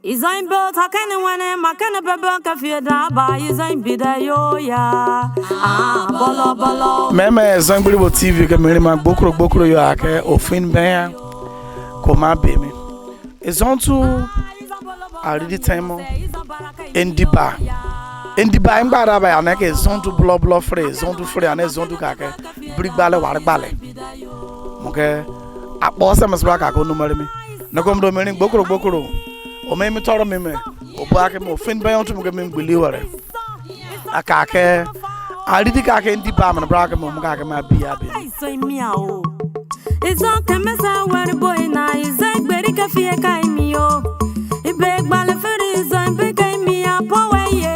Izain bo takene wene makene bebe kafie da ba izain bidayo ya bolo meme zangbiri bo TV ke mere ma gbokro yo ake ofin ben ko ma be mi ezontu already time endiba ngbara ba ya na ke zontu blo free zontu free ana zontu ka ke brigbale wargbale mo ke apo se masra ka ko numere mi na ko mdo mere gbokro o me mi toro me o ba ke mo fin ben onto mo ke me ngbili ware aka ke already ka ke ndiba ma na bra ke mo ka ke ma bia be so mi a o izon kemesa ware boy na izon gberi ka fie kai mi o ibe gbale feri izon be kai mi a powe ye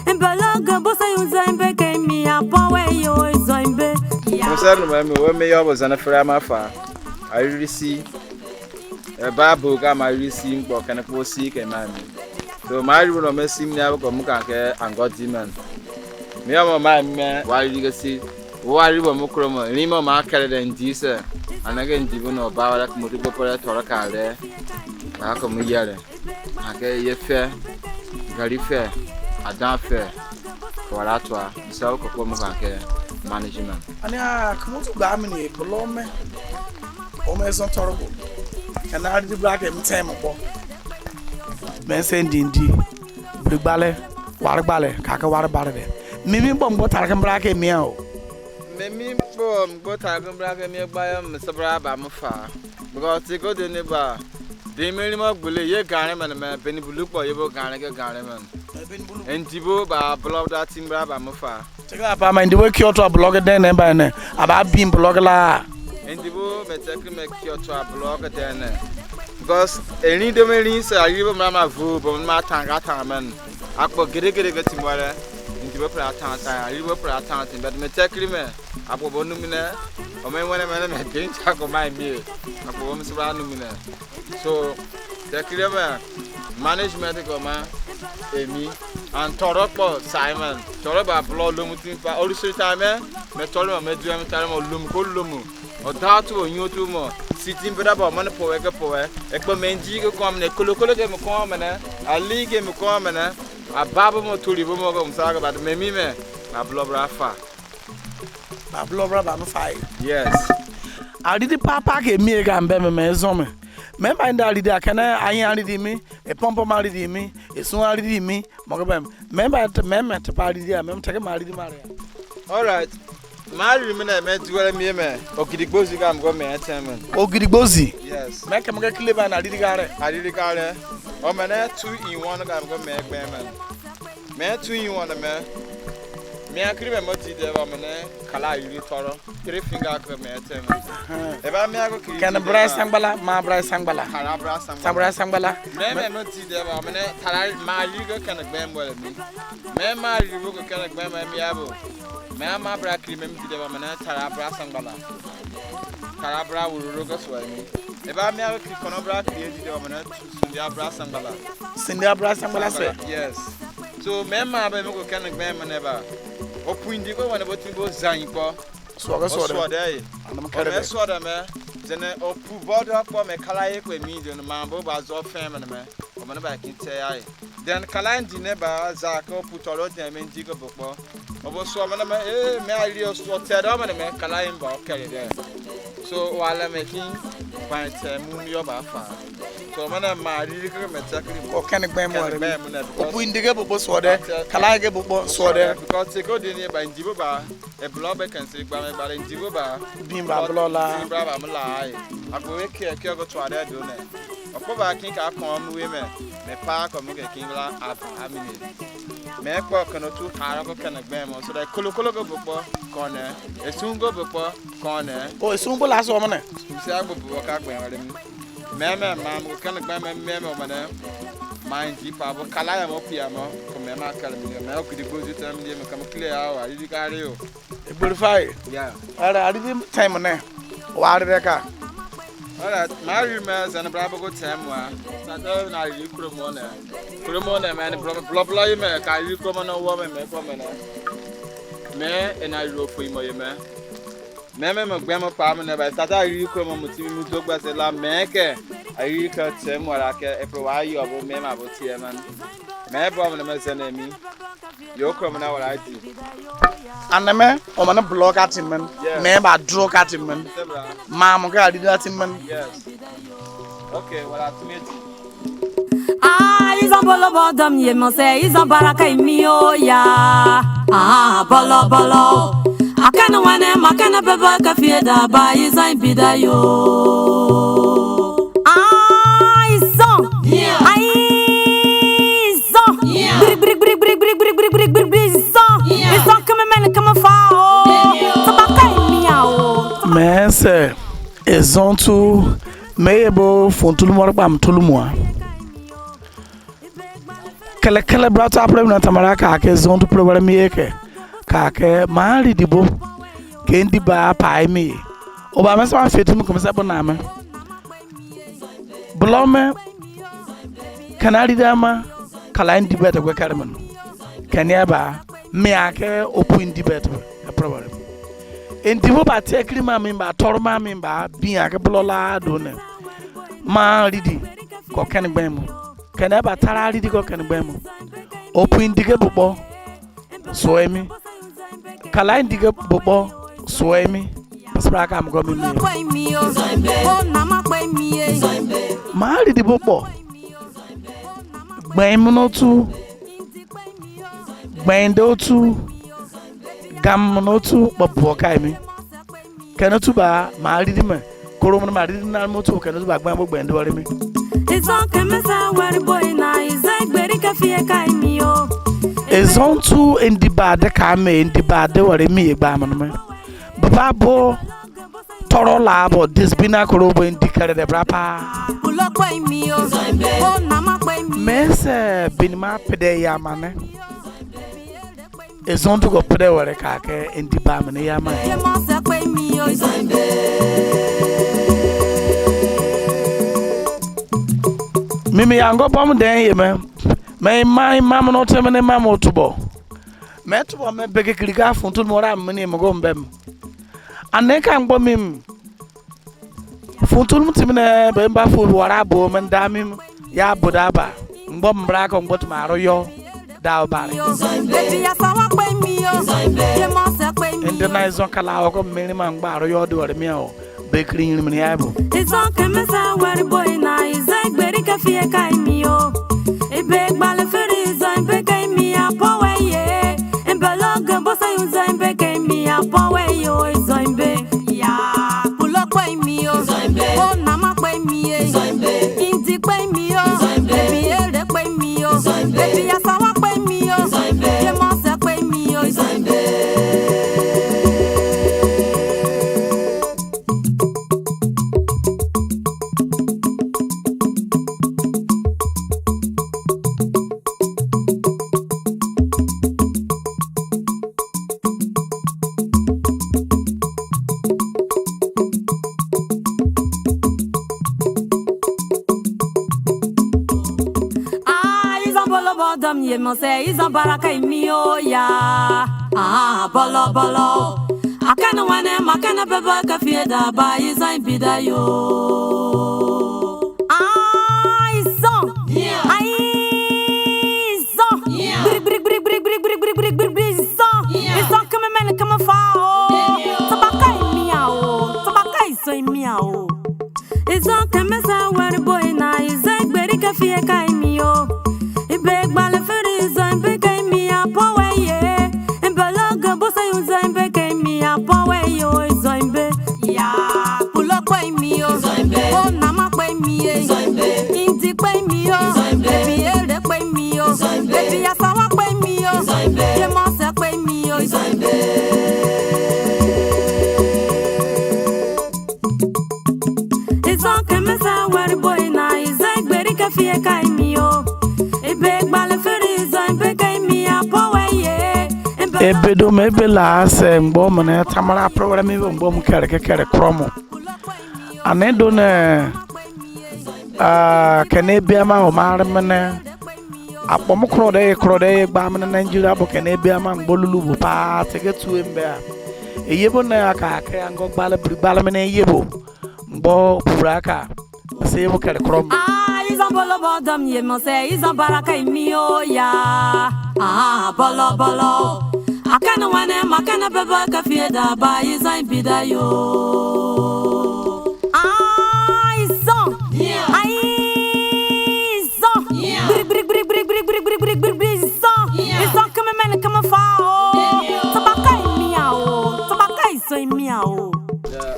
embaloga bo say izon be kai mi a powe yo izon be mo say no me we me yo bo zana fere ma fa I really see Bible ga ma risi mpo kana po si ke ma mi so ma ri no me sim nya ko mu kan ke angoti man me o ma me wa ri ga si wa ri bo mu kro mo ni mo ma kare den di se anaga ndi bo no ba wa ko mu bo pore tora ka re ma ko mu yare ake ye fe gari fe adan fe ko ra to a so ko mu kan ke management ani a ko mu ba mi ni bolo me o me son torogo and I did black and time ago. Men sending brigbale, warbale, kaka warbale. Mimi bomb got a black and meow. Mimi bomb got a black and meow by Mr. Brabham far. Because they go to neighbor. They made him bully ye garment and a penny blue boy, you garnet garment. And Tibo by blow that in Brabham far. Take up my mind the way Kyoto a blogger then and by about being blogger. And the book may take me to a blog then. Because any domains are even Mamma Vu, but my tangataman. I could get him water into the Pratant, I live a Pratant, but me take him up a bonumina, or may one man again talk of my meal, up a woman's randomina. So, take him management of man, Amy, and Toropo Simon, Toroba blood lumutin for all the time, Metolo, Medjam, Talmo, Lumu. O datu onyo tu mo sitin beda ba man powe ke powe ekpo menji ke kom ne kolokolo ke mo kom ne ali ke mo kom ne ababa mo tuli bo mo ko msaga ba memi me na blobra fa ba mo fa yes ali di papa ke mi ga mbe me zo me ba nda ali di akana ayin ali di mi e pompo ma ali di mi e sun ali di mi mo ko bem ba te pa ali di a mem take ma ali di mare all right Mari me na me duwele me me ogidigbozi ga mgo me atemen ogidigbozi yes me ke mga kleba na adirigare o me na 2 in 1 ga mgo me egbe me 2 in 1 me akri me moti de ba me na kala yiri toro 3 finger ga me atemen e ba me ago kiri kan bra sangbala ma bra sangbala kala bra sangbala me moti de ba me na kala ma yiri ga kan egbe mo me ma yiri go kan egbe me abo me ama bra kri me mti de ba mana tarabra sangbala tarabra wururo go so ani e ba me awo kri kono bra kri de ba mana sindia bra sangbala se yes so me ma ba me go kan gbe me ne ba opundi go wana botin bo zan po so de anam kare me so de me jene opu bodo po me kala ye ko mi de no ma bo ba zo fen me me o me ba kin te ai then kala ndi ne ba za ko putoro de me ndi go bopo obo so me me ali o so te do me kala yin ba o kere de so wala me kin pa te mu mi o ba fa so me na ma ri ko me takri ko ken gbe mo re opu ndige bobo so de kala ge bobo so de because te go de ni ba ndi bo ba e blow be kan se gba me ba ndi bo ba bimba blola bimba ba mo la ai apo we ke go to ade do ne opo ba kin ka kon mu we me pa ko mu ke kin la amini me ko kono tu hara ko kana gbe mo so da kolokolo go bopo kone esun go bopo kone o esun bo la so mo ne se agbo bo ka gbe wale me ma mo kana gbe me mo ne mind ji pa bo kala ya mo pia mo ko me ma kala mi me o kidi go ju tam mi me kam clear awa ri ka re o e glorify yeah ara ri time ne wa re ka alright mari me zan brabo go time wa sato na ri kromo ne man blo me ka ri kromo no wo me ko me na me e na ro fo imo ye me gbe mo pa me ne ba tata ri kromo mo ti mi to gba se la me ke I cut him what I can if I you about me about here man. My problem is an enemy. You're coming out what I do. And me o man block at him man. Me ba draw at him man. Mama ga did that him man. Yes. Okay, well I to meet Ils en bolo bodom ye mo se ils en baraka mio ya bolo bolo akana wane makana beba ka fieda ba ils en bidayo ils sont ils sont comme fao tabaka miao Mais ils ont tout mebo font tout le monde bam tout le mois. Kele brata apre na tamara ka ke zonto program yeke ka ke mali dibo ke ndi ba pa mi o ba me so afetu mi komisa bona me blome kanari dama kala ndi beta gwe karman kania ba me ake opu ndi beta program ndi bo ba te krima mi ba torma mi ba bi ake blola do ne ma ridi ko ken gbe mo kene ba tarari di ko kene bemu opu indike bobo soemi kala indike bobo soemi pasra ka am go mi mari di bobo gbem no tu gbendo tu gam no tu bobo kai mi kene tu ba mari di me koro mo mari di na mo tu kene tu ba gbem bo gbendo re mi. Ils ont comme ça, where boy na, ils ont gberi ka fie kai mio. Ils ont tout in the bad kame in the bad where me ba man. Baba bo toro labo disbina korobo in the kare de brapa. Ulo kwai mio. Oh na ma kwai mio. Mese binma pede ya mane. Ils ont tout go pede where ka ke in the ba man ya man. Ye mo se kwai mio. Mimi yango bom den ye me mai mam no temene mam otubo me tubo me bege klika fun tout mora mini mo go mbem ane kan gbo mim fun tout mutimene be mba fu wara bo men da mim ya boda ba ngbo mbra ko ngbo tuma royo da ba Baby ya sawa pe mi yo. Ye mo se pe mi. ende na izon kala ko mini ma ngba royo do re mi o be kri ni ya bo Ils ont comme ça, where boy na, ils ont gberi ka fie kai mio. Ibe gbale feri ils ont be kai mi apowe ye. Embelog bosa ils ont be kai mi apowe yo ils ont be ya. Ulo kwai mio. Oh na ma kwai mi ye. Indi kwai mio. Baby ere kwai mio. Baby ya sawa kwai mio. Ye mo se kwai mio. Bodom ye mo se ils en baraka mio ya bolo bolo akana wane makana beba ka fieda ba ils en bidayo ils sont ils sont comme men comme fao tabaka miao ils ont comme ça where boy na ils en gberi ka fie kai mio. Big ball feri zon be kai mi apowe ye. Embelog bosa yun zon be kai mi apowe yo zon be ya. Ulo kwai mi yo. Oh na ma kwai mi ye. Indi kwai mi yo. Baby ere kwai mi yo. Baby ya sawa kwai mi yo. Ye mo se kwai mi yo. Ils ont comme ça where boy na, ils ont gberi ka fie kai mi yo. ebedo mebe la se ngbo mne tamara program mi ngbo mu kere kromo anedo ne kene bia ma o mar mne apom kro de gba mne Nigeria bo kene bia ma ngbo lulu bu pa tege tu embe eyebo na aka aka ngo gbala mne yebo ngbo puraka se mo kere krom Izan bolo bodom ye mo se izan baraka imio ya. Bolo bolo. Akana wane makana beba kafie da ba izan bidayo. Izan. Izan. Brig izan kame mene kame fao. Tabaka imiao. Tabaka iso imiao.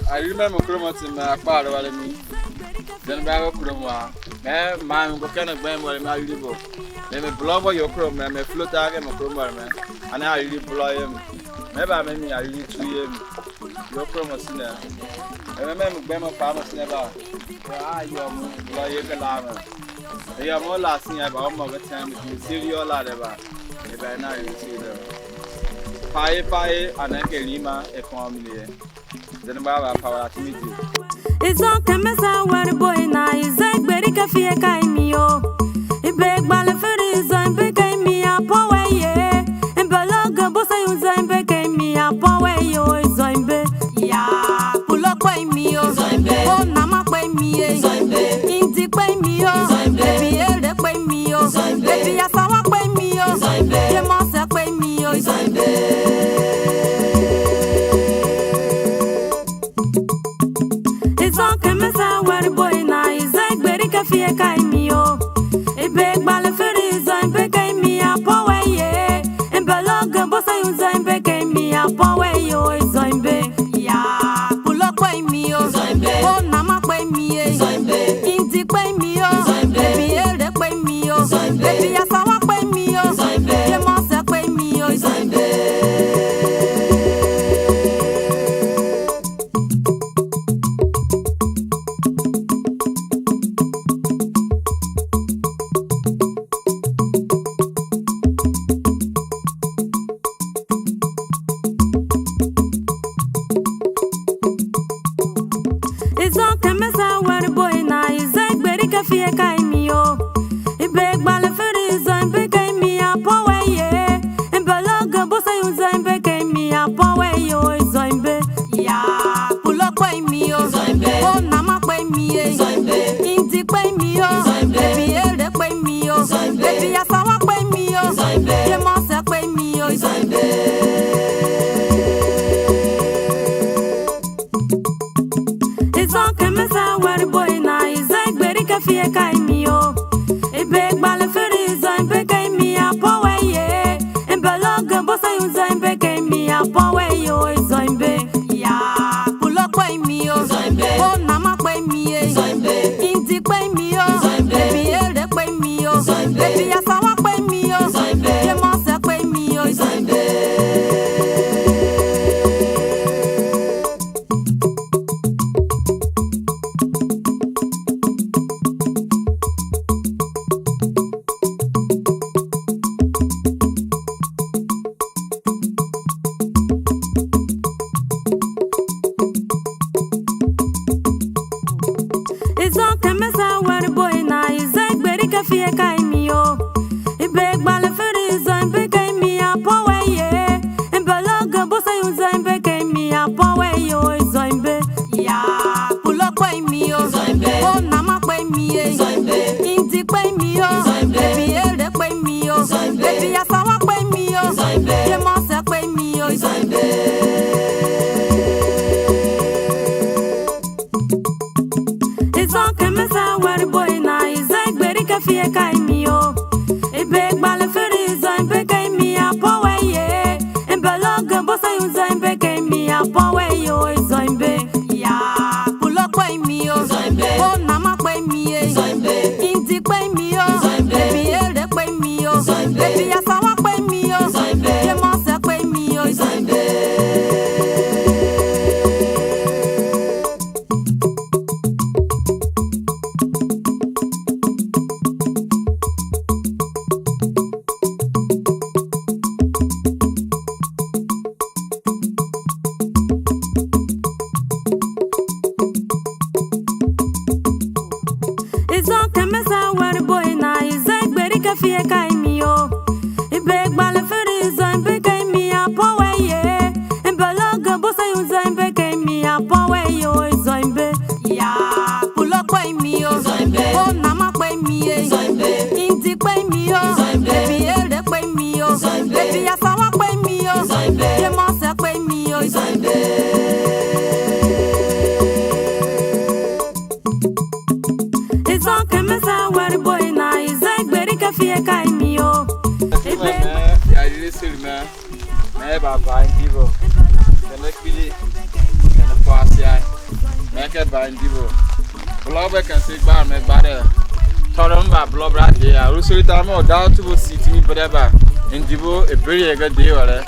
I remember Chromatin, my father, what I mean. Then I Chroma. Man, what kind of man will I live? Let me blow your chrome, and me float out and chroma, man. And I really blow him. Never I mean, I really to him. Your chromatin. I remember Bama farmers never. You're more lava. They are more last thing about all my time with serial ladder. If I know you see them. Pie, and I can lima a family. Then Baba power to meet you. It's all Camesa where boy na is a very cafe caimio. A big balafuri zone became me a power ye. And Balaga Bossa Zone became me a power yo zombe. Ya, pull up by me o zombe. Oh, Nama by me a zombe. Inti by me o zombe. Baby, elder by me o zombe. Baby, a sawa by me o zombe. You must have by me o zombe. Where boy na is a very cafe caimio. A big balafuri zone became me a power ye. And Balaga Bossa Zone became me a power yo zombe. Ya, pull up by me o zombe. Oh, Nama by me a zombe. Inti by me o zombe. Baby, elder by me o zombe. Baby, a sawa by me o zombe. You must have by me o zombe. It's all Camesa where boy na is a very cafe caimio. A big balafuri zone became me a power ye. And Balaga Bossa Zone became me a power yo zombe. Ya, pull up by me o zombe. Oh, Nama by me a zombe. Inti by me o zombe. Baby, elder by me o zombe. Baby, a sawa by me o zombe. You must have by me o zombe. Camesa where boy na is a very cafe caimio. A big balafuri zone became me a power ye. And Balaga Bossa Zone became me a power yo zombe. Ya, pull up by me o zombe. Oh, Nama by me a zombe. Inti by me o zombe. Baby, elder by me o zombe. Baby, a sawa by me o zombe. You must have by me o zombe. It's all Camesa where boy na is a very cafe caimio. A big balafuri zone became me a power ye. And Balaga Bossa Zone became me a power yo zombe. Ya, pull up by me o zombe. Oh, Nama by me a zombe. Inti by me o zombe. Baby, elder by me o zombe. Baby, a sawa by me o zombe. You must have by me o zombe. It's all Camesa where boy na is a very cafe caimio. A big balafuri zone became me a power ye. And Balaga Bossa Zone became me a power yo zombe. Ya, pull up by me o zombe. Oh, Nama by me a zombe. Inti by me o zombe. Baby, elder by me o zombe. Baby, a sawa by me o zombe. You must have by me o zombe. It's all Camesa where boy na is a very cafe caimio. A big balafuri zone became me a power ye. And Balaga Bossa Zone became me a power yo zombe. Ya, pull up by me o zombe. fie kai mi o. Ya really see me. Me ba bandivo. Kele kili. Kele kwasia. Me ke bandivo. Blobe kan se gba me gba de. Torom ba blobra de ya. Rusuri ta me o down to city mi breba. Indivo e beri ega de wala.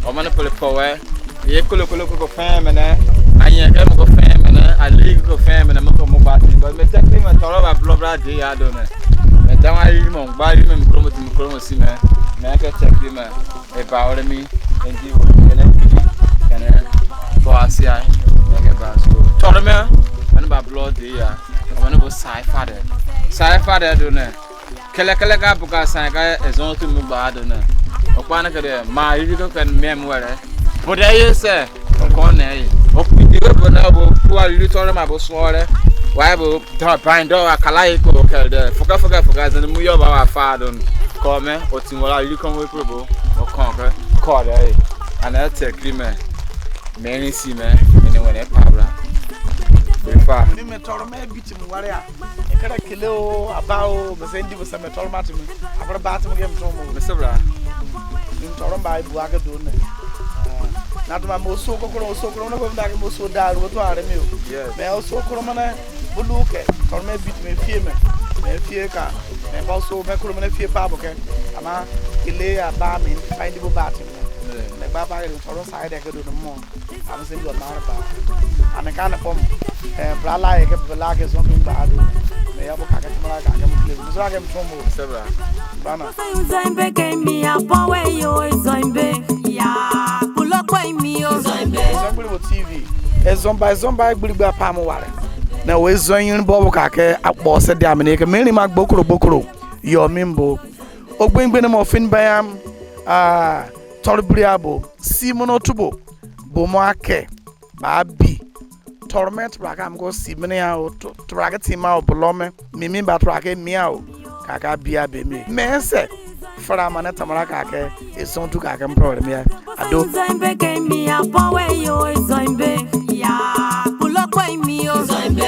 O mane pole power. Ye kolo fam na. Anya ke mo ko fam na. Ali ko fam na mo ko mo ba ti. But me take me torom ba blobra de ya do na. Me dan wa ri mo gba ri me kromo si me. Me ke check me. E ba ore mi. Indivo kene kene boasia. Me ke ba so. Torom me ba blood de ya. O mane bo sai father do na. Kele ka buka sai ka ezon tu mu ba do na. O pa na ke de ma ri ko kan mem were. But I say, on a oh, na bo kwa ri tore ma bo so re. Why bo ta bind do akala ko ke de. Foka zan mu yo ba wa fa do. Ko me o ti mo la ri kon we probo. O kon ke ko de. And I take agreement. Me si me ene wele pabra. Befa. Ni me toro me biti mu ware a. E kara kilo abao me sendi bo se me toro mati me. Abra bat me gem tomo. Me sebra. Ni toro ba ibu aga do ne. Na to ma mo so kokoro na ko nda ke mo so da ro to are me o. Me o so kokoro mana buluke. Toro me biti me fie me. Me fie ka. Me ba so me kokoro me fie pa bo ke. Ama ile aba me find bo bat me. Me ba ba ke toro side ke do no mo. Am se do na ba. Ana kana pom bra la ke bla ke so bin ba do me ya bo ka ke mala ka ke mo kle mo so ke mo mo Sebra. bana Zoimbe ke mi apowe yo zoimbe ya pulokwe mi yo zoimbe. Zoimbe TV zomba gbiri gba pa mo ware na we zoyin bo ka ke akpo se de amene ke meri ma gbokoro yo mimbo ogbengbe na mo fin bayam torbri abo simono tubo bo mo ake ba bi torment braga am go simene ya o traga tima o blome mimi ba traga mia o kaka bia be me se fara mana tamara kaka eson tu kaka problem ya ado Zoimbe ke mi apowe yo zoimbe ya pulokwe mi yo zoimbe.